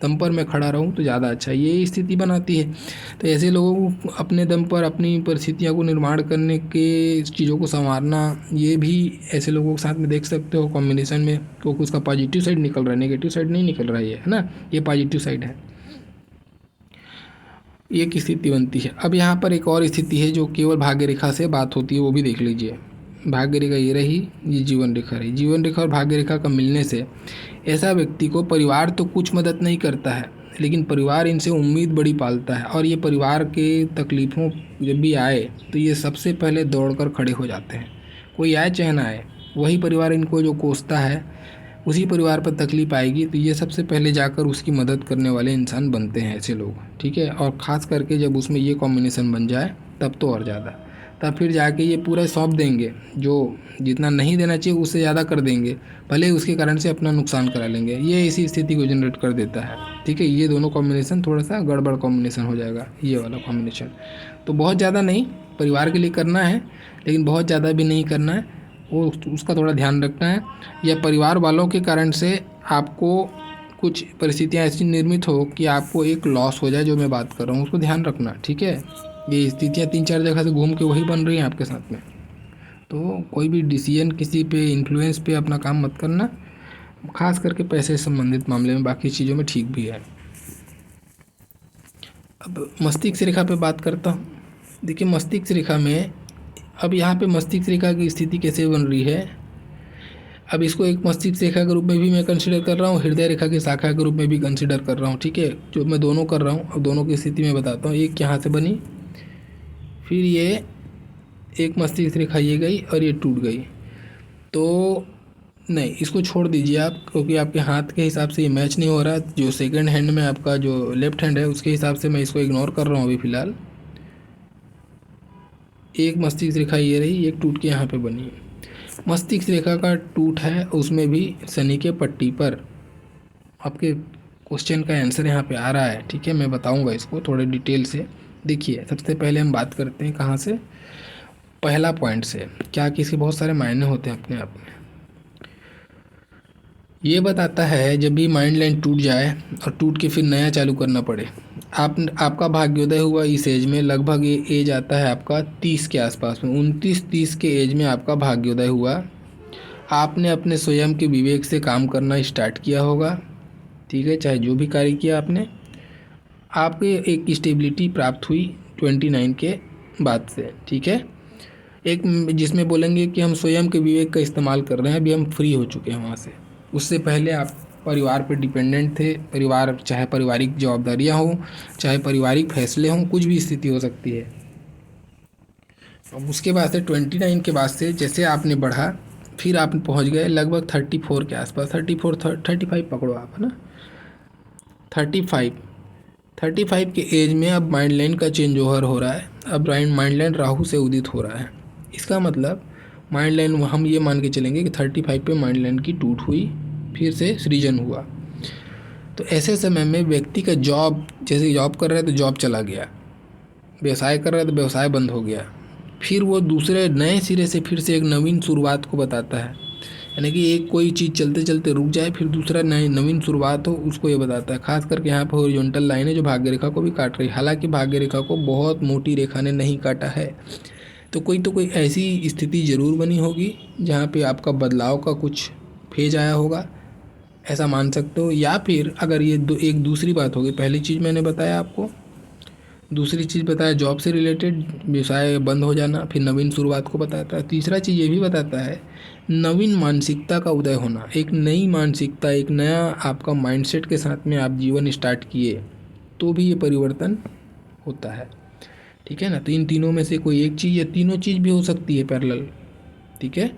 दम पर मैं खड़ा रहूं तो ज़्यादा अच्छा है, ये स्थिति बनाती है। तो ऐसे लोगों को अपने दम पर अपनी परिस्थितियों को निर्माण करने के, चीज़ों को संवारना, ये भी ऐसे लोगों के साथ में देख सकते हो कॉम्बिनेशन में, क्योंकि उसका पॉजिटिव साइड निकल रहा है, नेगेटिव साइड नहीं निकल रहा है ना, ये पॉजिटिव साइड है। एक स्थिति बनती है। अब यहाँ पर एक और स्थिति है जो केवल भाग्य रेखा से बात होती है, वो भी देख लीजिए। भाग्य रेखा ये रही, ये जीवन रेखा रही। जीवन रेखा और भाग्य रेखा का मिलने से ऐसा व्यक्ति को परिवार तो कुछ मदद नहीं करता है, लेकिन परिवार इनसे उम्मीद बड़ी पालता है। और ये परिवार के तकलीफ़ों जब भी आए तो ये सबसे पहले दौड़कर खड़े हो जाते हैं। कोई आए चाहे ना आए, वही परिवार इनको जो कोसता है, उसी परिवार पर तकलीफ आएगी तो ये सबसे पहले जाकर उसकी मदद करने वाले इंसान बनते हैं ऐसे लोग। ठीक है, और ख़ास करके जब उसमें ये कॉम्बिनेशन बन जाए तब तो और ज़्यादा, तब फिर जाके ये पूरा सौंप देंगे, जो जितना नहीं देना चाहिए उससे ज़्यादा कर देंगे, भले ही उसके कारण से अपना नुकसान करा लेंगे। ये इसी स्थिति को जनरेट कर देता है। ठीक है, ये दोनों कॉम्बिनेशन थोड़ा सा गड़बड़ कॉम्बिनेशन हो जाएगा, ये वाला कॉम्बिनेशन। तो बहुत ज़्यादा नहीं परिवार के लिए करना है, लेकिन बहुत ज़्यादा भी नहीं करना है, वो उसका थोड़ा ध्यान रखना है। या परिवार वालों के कारण से आपको कुछ परिस्थितियाँ ऐसी निर्मित हो कि आपको एक लॉस हो जाए, जो मैं बात कर रहा हूँ उसको ध्यान रखना। ठीक है, ये स्थितियाँ 3-4 जगह से घूम के वही बन रही हैं आपके साथ में। तो कोई भी डिसीजन किसी पे इन्फ्लुएंस पे अपना काम मत करना, खास करके पैसे से संबंधित मामले में। बाकी चीज़ों में ठीक भी है। अब मस्तिष्क रेखा पे बात करता हूँ। देखिए मस्तिष्क रेखा में, अब यहाँ पे मस्तिष्क रेखा की स्थिति कैसे बन रही है, अब इसको एक मस्तिष्क रेखा के रूप में भी मैं कंसिडर कर रहा हूँ, हृदय रेखा की शाखा के रूप में भी कंसिडर कर रहा हूँ। ठीक है, जो मैं दोनों कर रहा हूँ। अब दोनों की स्थिति में बताता हूँ। एक यहाँ से बनी, फिर ये एक मस्तिष्क रेखा ये गई और ये टूट गई। तो नहीं, इसको छोड़ दीजिए आप, क्योंकि आपके हाथ के हिसाब से ये मैच नहीं हो रहा। जो सेकंड हैंड में आपका जो लेफ्ट हैंड है उसके हिसाब से मैं इसको इग्नोर कर रहा हूँ अभी फ़िलहाल। एक मस्तिष्क रेखा ये रही, एक टूट के यहाँ पे बनी। मस्तिष्क रेखा का टूट है, उसमें भी शनि के पट्टी पर। आपके क्वेश्चन का आंसर यहाँ पे आ रहा है। ठीक है, मैं बताऊँगा इसको थोड़े डिटेल से। देखिए सबसे पहले हम बात करते हैं कहाँ से, पहला पॉइंट से। क्या कि इसके बहुत सारे मायने होते हैं अपने आप में। ये बताता है जब भी माइंड लाइन टूट जाए और टूट के फिर नया चालू करना पड़े। आपका भाग्योदय हुआ इस एज में, लगभग ये एज आता है आपका 30 के आसपास में, 29-30 के एज में आपका भाग्योदय हुआ। आपने अपने स्वयं के विवेक से काम करना स्टार्ट किया होगा, ठीक है, चाहे जो भी कार्य किया आपने, आपको एक स्टेबिलिटी प्राप्त हुई 29 के बाद से, ठीक है। एक जिसमें बोलेंगे कि हम स्वयं के विवेक का इस्तेमाल कर रहे हैं, अभी हम फ्री हो चुके हैं वहाँ से। उससे पहले आप परिवार पर डिपेंडेंट थे, परिवार चाहे पारिवारिक जवाबदारियाँ हों, चाहे पारिवारिक फैसले हों, कुछ भी स्थिति हो सकती है। अब उसके बाद से 29 के बाद से जैसे आपने बढ़ा, फिर आप पहुंच गए लगभग 34 के आसपास, 35 पकड़ो आप, है ना, 35 के एज में अब माइंड लाइन का चेंज ओवर हो रहा है। अब माइंड लाइन राहु से उदित हो रहा है। इसका मतलब माइंड लाइन हम ये मान के चलेंगे कि 35 पे माइंड लाइन की टूट हुई, फिर से सृजन हुआ। तो ऐसे समय में व्यक्ति का जॉब, जैसे जॉब कर रहा है तो जॉब चला गया, व्यवसाय कर रहा है तो व्यवसाय बंद हो गया, फिर वो दूसरे नए सिरे से फिर से एक नवीन शुरुआत को बताता है। यानी कि एक कोई चीज़ चलते चलते रुक जाए, फिर दूसरा नई नवीन शुरुआत हो, उसको ये बताता है। खास करके यहाँ पर हॉरिजॉन्टल लाइन है जो भाग्य रेखा को भी काट रही है, हालांकि भाग्य रेखा को बहुत मोटी रेखा ने नहीं काटा है। तो कोई ऐसी स्थिति ज़रूर बनी होगी जहाँ पे आपका बदलाव का कुछ फेज आया होगा, ऐसा मान सकते हो। या फिर अगर ये एक दूसरी बात होगी, पहली चीज़ मैंने बताया आपको, दूसरी चीज़ बताया जॉब से रिलेटेड व्यवसाय बंद हो जाना, फिर नवीन शुरुआत को बताता है। तीसरा चीज़ ये भी बताता है नवीन मानसिकता का उदय होना, एक नई मानसिकता, एक नया आपका माइंडसेट के साथ में आप जीवन स्टार्ट किए तो भी ये परिवर्तन होता है, ठीक है ना। तो इन तीनों में से कोई एक चीज़ या तीनों चीज़ भी हो सकती है पैरेलल, ठीक है।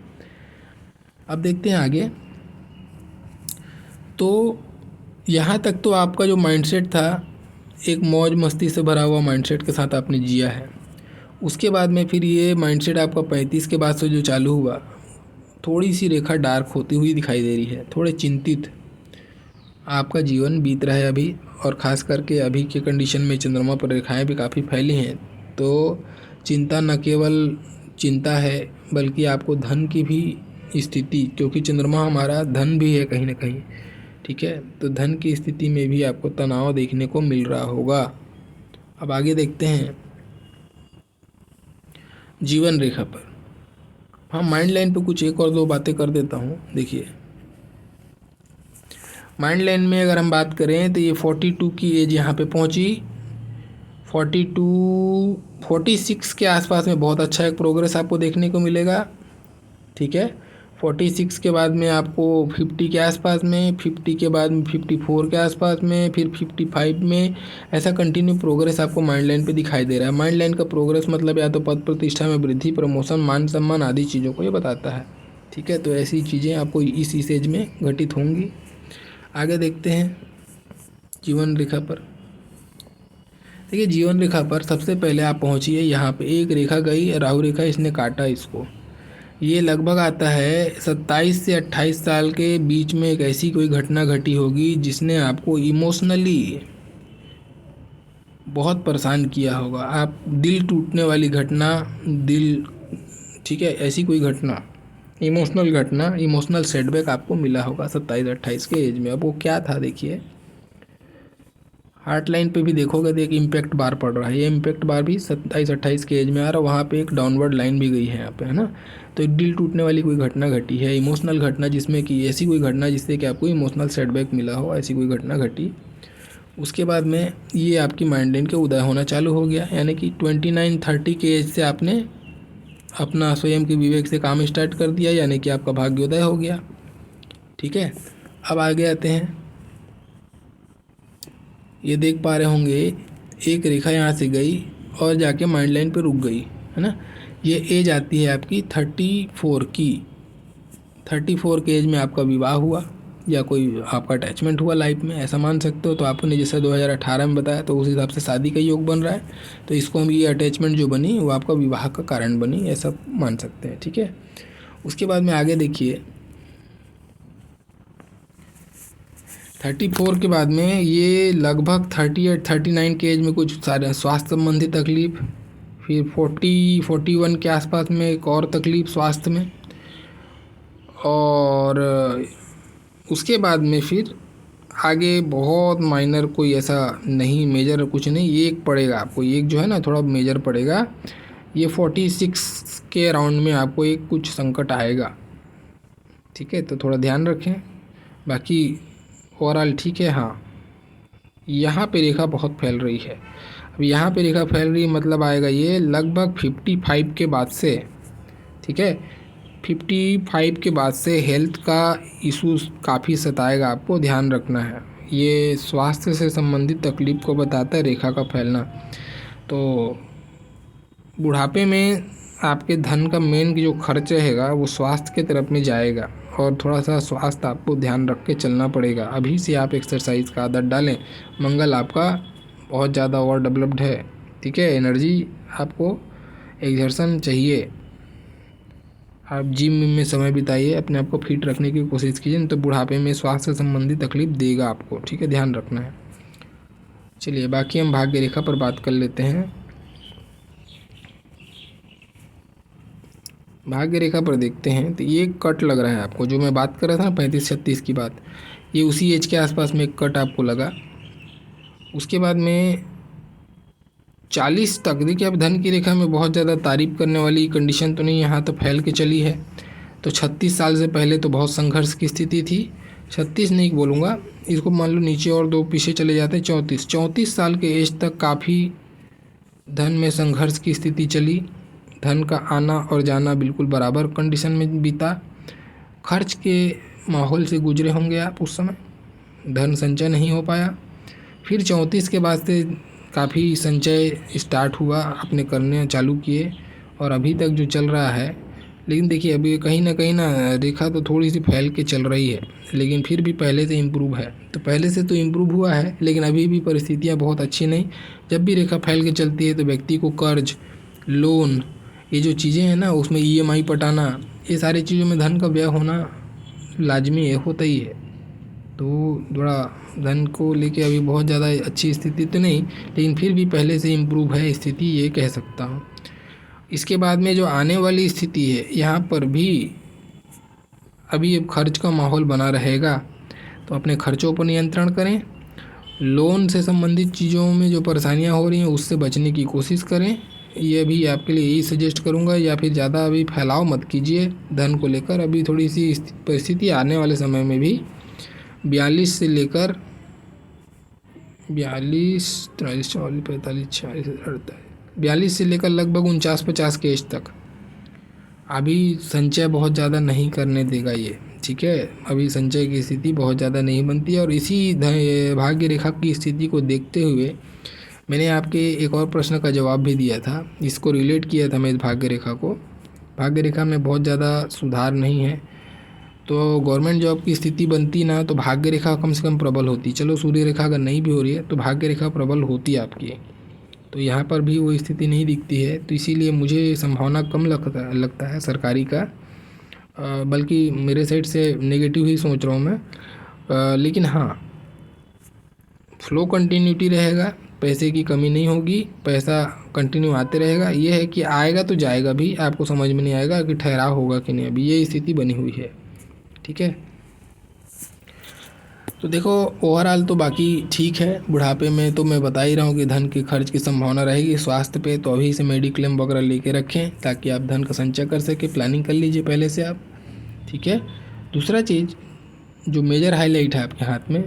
अब देखते हैं आगे। तो यहाँ तक तो आपका जो माइंडसेट था एक मौज मस्ती से भरा हुआ माइंडसेट के साथ आपने जिया है। उसके बाद में फिर ये माइंडसेट आपका 35 के बाद से जो चालू हुआ, थोड़ी सी रेखा डार्क होती हुई दिखाई दे रही है, थोड़े चिंतित आपका जीवन बीत रहा है अभी। और ख़ास करके अभी के कंडीशन में चंद्रमा पर रेखाएं भी काफ़ी फैली हैं, तो चिंता न केवल चिंता है बल्कि आपको धन की भी स्थिति, क्योंकि चंद्रमा हमारा धन भी है कहीं ना कहीं, ठीक है, तो धन की स्थिति में भी आपको तनाव देखने को मिल रहा होगा। अब आगे देखते हैं जीवन रेखा पर। हाँ, माइंड लाइन पे कुछ एक और दो बातें कर देता हूँ। देखिए माइंड लाइन में अगर हम बात करें तो ये 42 की एज यहाँ पे पहुँची, 46 के आसपास में बहुत अच्छा एक प्रोग्रेस आपको देखने को मिलेगा, ठीक है। 46 के बाद में आपको 50 के आसपास में, 50 के बाद में 54 के आसपास में, फिर 55 में, ऐसा कंटिन्यू प्रोग्रेस आपको माइंड लाइन पे दिखाई दे रहा है। माइंड लाइन का प्रोग्रेस मतलब या तो पद प्रतिष्ठा में वृद्धि, प्रमोशन, मान सम्मान आदि चीज़ों को ये बताता है, ठीक है। तो ऐसी चीज़ें आपको इस एज में घटित होंगी। आगे देखते हैं जीवन रेखा पर। देखिए जीवन रेखा पर सबसे पहले आप पहुँचिए, यहाँ पे एक रेखा गई, राहु रेखा, इसने काटा इसको। ये लगभग आता है 27 से 28 साल के बीच में एक ऐसी कोई घटना घटी होगी जिसने आपको इमोशनली बहुत परेशान किया होगा। आप दिल टूटने वाली घटना, दिल, ठीक है, ऐसी कोई घटना, इमोशनल घटना, इमोशनल सेटबैक आपको मिला होगा 27-28 के एज में। अब वो क्या था देखिए, हार्ट लाइन पे भी देखोगे तो एक इम्पैक्ट बार पड़ रहा है, ये इम्पैक्ट बार भी 27-28 के एज में आ रहा है। वहाँ पे एक डाउनवर्ड लाइन भी गई है यहाँ पे, है ना। तो एक दिल टूटने वाली कोई घटना घटी है, इमोशनल घटना, जिसमें कि ऐसी कोई घटना जिससे कि आपको इमोशनल सेटबैक मिला हो, ऐसी कोई घटना घटी। उसके बाद में ये आपकी माइंड लाइन के उदय होना चालू हो गया, यानी कि 29-30 के एज से आपने अपना स्वयं के विवेक से काम स्टार्ट कर दिया, यानी कि आपका भाग्योदय हो गया, ठीक है। अब आगे आते हैं, ये देख पा रहे होंगे एक रेखा यहाँ से गई और जाके माइंड लाइन पे रुक गई, है ना। ये एज आती है आपकी 34 की। 34 के एज में आपका विवाह हुआ या कोई आपका अटैचमेंट हुआ लाइफ में, ऐसा मान सकते हो। तो आपने जैसे 2018 में बताया तो उस हिसाब से शादी का योग बन रहा है, तो इसको हम ये अटैचमेंट जो बनी वो आपका विवाह का कारण बनी, ऐसा मान सकते हैं, ठीक है। उसके बाद में आगे देखिए 34 के बाद में ये लगभग 38-39 के एज में कुछ सारे स्वास्थ्य संबंधी तकलीफ, फिर 40-41 के आसपास में एक और तकलीफ स्वास्थ्य में, और उसके बाद में फिर आगे बहुत माइनर कोई ऐसा नहीं, मेजर कुछ नहीं, ये एक पड़ेगा आपको, ये एक जो है ना थोड़ा मेजर पड़ेगा, ये 46 के अराउंड में आपको एक कुछ संकट आएगा। ठीक है, तो थोड़ा ध्यान रखें। बाकी ओवरऑल ठीक है। हाँ, यहाँ पे रेखा बहुत फैल रही है। अब यहाँ पे रेखा फैल रही मतलब आएगा ये लगभग 55 के बाद से। ठीक है, 55 के बाद से हेल्थ का इश्यूज काफ़ी सताएगा, आपको ध्यान रखना है। ये स्वास्थ्य से संबंधित तकलीफ को बताता है रेखा का फैलना। तो बुढ़ापे में आपके धन का मेन जो खर्च रहेगा वो स्वास्थ्य के तरफ में जाएगा, और थोड़ा सा स्वास्थ्य आपको ध्यान रख के चलना पड़ेगा। अभी से आप एक्सरसाइज का आदत डालें। मंगल आपका बहुत ज़्यादा ओवर डेवलप्ड है। ठीक है, एनर्जी आपको, एक्सर्शन चाहिए। आप जिम में समय बिताइए, अपने आप को फिट रखने की कोशिश कीजिए, नहीं तो बुढ़ापे में स्वास्थ्य संबंधी तकलीफ देगा आपको। ठीक है, ध्यान रखना है। चलिए बाकी हम भाग्य रेखा पर बात कर लेते हैं। भाग्य रेखा पर देखते हैं तो ये कट लग रहा है आपको, जो मैं बात कर रहा था ना 35-36 की बात, ये उसी एज के आसपास में एक कट आपको लगा। उसके बाद में 40 तक देखिए, अब धन की रेखा में बहुत ज़्यादा तारीफ करने वाली कंडीशन तो नहीं, यहाँ तो फैल के चली है। तो 36 साल से पहले तो बहुत संघर्ष की स्थिति थी। 36 नहीं बोलूँगा, इसको मान लो नीचे और 2 पीछे चले जाते हैं, 34 साल के एज तक काफ़ी धन में संघर्ष की स्थिति चली। धन का आना और जाना बिल्कुल बराबर कंडीशन में बीता। खर्च के माहौल से गुजरे होंगे आप उस समय, धन संचय नहीं हो पाया। फिर 34 के बाद से काफ़ी संचय स्टार्ट हुआ, आपने करने चालू किए, और अभी तक जो चल रहा है। लेकिन देखिए अभी कहीं ना रेखा तो थोड़ी सी फैल के चल रही है, लेकिन फिर भी पहले से इम्प्रूव है। तो पहले से तो इम्प्रूव हुआ है, लेकिन अभी भी परिस्थितियाँ बहुत अच्छी नहीं। जब भी रेखा फैल के चलती है तो व्यक्ति को कर्ज, लोन, ये जो चीज़ें हैं ना, उसमें EMI पटाना, ये सारी चीज़ों में धन का व्यय होना लाजमी है, होता ही है। तो थोड़ा धन को लेके अभी बहुत ज़्यादा अच्छी स्थिति तो नहीं, लेकिन फिर भी पहले से इम्प्रूव है स्थिति, ये कह सकता हूँ। इसके बाद में जो आने वाली स्थिति है, यहाँ पर भी अभी खर्च का माहौल बना रहेगा, तो अपने खर्चों पर नियंत्रण करें। लोन से संबंधित चीज़ों में जो परेशानियाँ हो रही हैं उससे बचने की कोशिश करें। ये भी आपके लिए यही सजेस्ट करूँगा, या फिर ज़्यादा अभी फैलाव मत कीजिए धन को लेकर। अभी थोड़ी सी परिस्थिति आने वाले समय में भी 42 से लेकर 42, 43, 44, 45, 46, 48, 42 से लेकर लगभग 49-50 के एज तक अभी संचय बहुत ज़्यादा नहीं करने देगा ये। ठीक है, अभी संचय की स्थिति बहुत ज़्यादा नहीं बनती है। और इसी भाग्य रेखा की स्थिति को देखते हुए मैंने आपके एक और प्रश्न का जवाब भी दिया था, इसको रिलेट किया था मैं इस भाग्य रेखा को। भाग्य रेखा में बहुत ज़्यादा सुधार नहीं है, तो गवर्नमेंट जॉब की स्थिति बनती ना तो भाग्य रेखा कम से कम प्रबल होती। चलो सूर्य रेखा अगर नहीं भी हो रही है तो भाग्य रेखा प्रबल होती है आपकी, तो यहाँ पर भी वो स्थिति नहीं दिखती है। तो इसीलिए मुझे संभावना कम लगता है सरकारी का, बल्कि मेरे साइड से नेगेटिव ही सोच रहा हूँ मैं। लेकिन हाँ, फ्लो कंटिन्यूटी रहेगा, पैसे की कमी नहीं होगी, पैसा कंटिन्यू आते रहेगा। ये है कि आएगा तो जाएगा भी, आपको समझ में नहीं आएगा कि ठहराव होगा कि नहीं, अभी ये स्थिति बनी हुई है। ठीक है, तो देखो ओवरऑल तो बाकी ठीक है। बुढ़ापे में तो मैं बता ही रहा हूँ कि धन के खर्च की संभावना रहेगी। स्वास्थ्य पे तो अभी से मेडिक्लेम वगैरह लेके रखें, ताकि आप धन का संचय कर सके, प्लानिंग कर लीजिए पहले से आप। ठीक है, दूसरा चीज़ जो मेजर हाईलाइट है आपके हाथ में,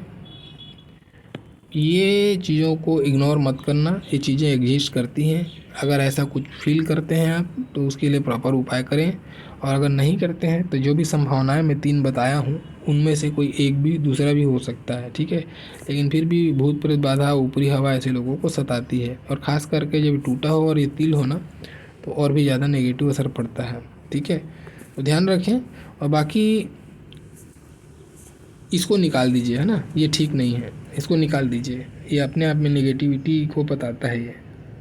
ये चीज़ों को इग्नोर मत करना, ये चीज़ें एग्जिस्ट करती हैं। अगर ऐसा कुछ फील करते हैं आप तो उसके लिए प्रॉपर उपाय करें, और अगर नहीं करते हैं तो जो भी संभावनाएं मैं 3 बताया हूँ उनमें से कोई एक भी दूसरा भी हो सकता है। ठीक है, लेकिन फिर भी भूत प्रेत बाधा, ऊपरी हवा ऐसे लोगों को सताती है, और ख़ास करके जब टूटा हो और ये तिल हो ना तो और भी ज़्यादा नेगेटिव असर पड़ता है। ठीक है, तो ध्यान रखें। और बाकी इसको निकाल दीजिए, है ना, ये ठीक नहीं है, इसको निकाल दीजिए। ये अपने आप में नेगेटिविटी को बताता है, ये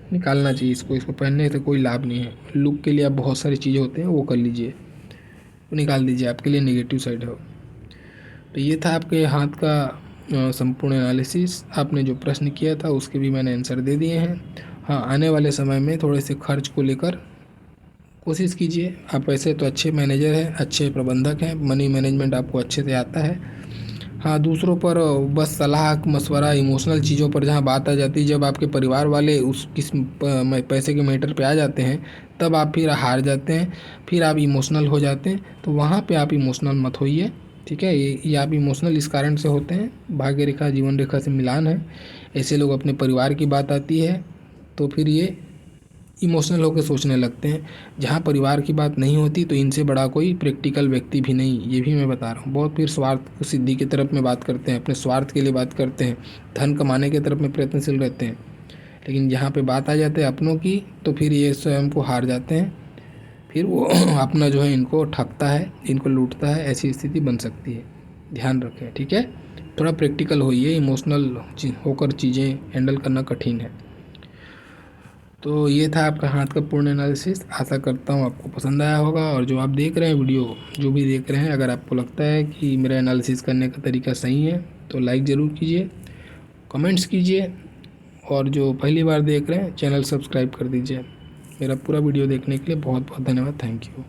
निकालना चाहिए इसको पहनने से कोई लाभ नहीं है। लुक के लिए आप बहुत सारी चीज़ें होते हैं वो कर लीजिए, वो निकाल दीजिए, आपके लिए नेगेटिव साइड हो। तो ये था आपके हाथ का संपूर्ण एनालिसिस। आपने जो प्रश्न किया था उसके भी मैंने आंसर दे दिए हैं। हाँ, आने वाले समय में थोड़े से खर्च को लेकर कोशिश कीजिए। आप ऐसे तो अच्छे मैनेजर हैं, अच्छे प्रबंधक हैं, मनी मैनेजमेंट आपको अच्छे से आता है, हाँ, दूसरों पर बस सलाह मशवरा इमोशनल चीज़ों पर जहाँ बात आ जाती है, जब आपके परिवार वाले उस पैसे के मैटर पे आ जाते हैं, तब आप फिर हार जाते हैं, फिर आप इमोशनल हो जाते हैं। तो वहाँ पे आप इमोशनल मत होइए, ठीक है। ये आप इमोशनल इस कारण से होते हैं, भाग्य रेखा जीवन रेखा से मिलान है। ऐसे लोग अपने परिवार की बात आती है तो फिर ये इमोशनल होकर सोचने लगते हैं। जहाँ परिवार की बात नहीं होती तो इनसे बड़ा कोई प्रैक्टिकल व्यक्ति भी नहीं, ये भी मैं बता रहा हूँ। बहुत फिर स्वार्थ सिद्धि की तरफ में बात करते हैं, अपने स्वार्थ के लिए बात करते हैं, धन कमाने की तरफ में प्रयत्नशील रहते हैं। लेकिन जहाँ पे बात आ जाते हैं अपनों की, तो फिर ये स्वयं को हार जाते हैं, फिर वो अपना जो है इनको ठगता है, इनको लूटता है। ऐसी स्थिति बन सकती है, ध्यान रखें, ठीक है। थोड़ा प्रैक्टिकल होइए, इमोशनल होकर चीज़ें हैंडल करना कठिन है। तो ये था आपका हाथ का पूर्ण एनालिसिस। आशा करता हूँ आपको पसंद आया होगा। और जो आप देख रहे हैं वीडियो, जो भी देख रहे हैं, अगर आपको लगता है कि मेरा एनालिसिस करने का तरीका सही है तो लाइक ज़रूर कीजिए, कमेंट्स कीजिए, और जो पहली बार देख रहे हैं चैनल सब्सक्राइब कर दीजिए। मेरा पूरा वीडियो देखने के लिए बहुत बहुत धन्यवाद। Thank you.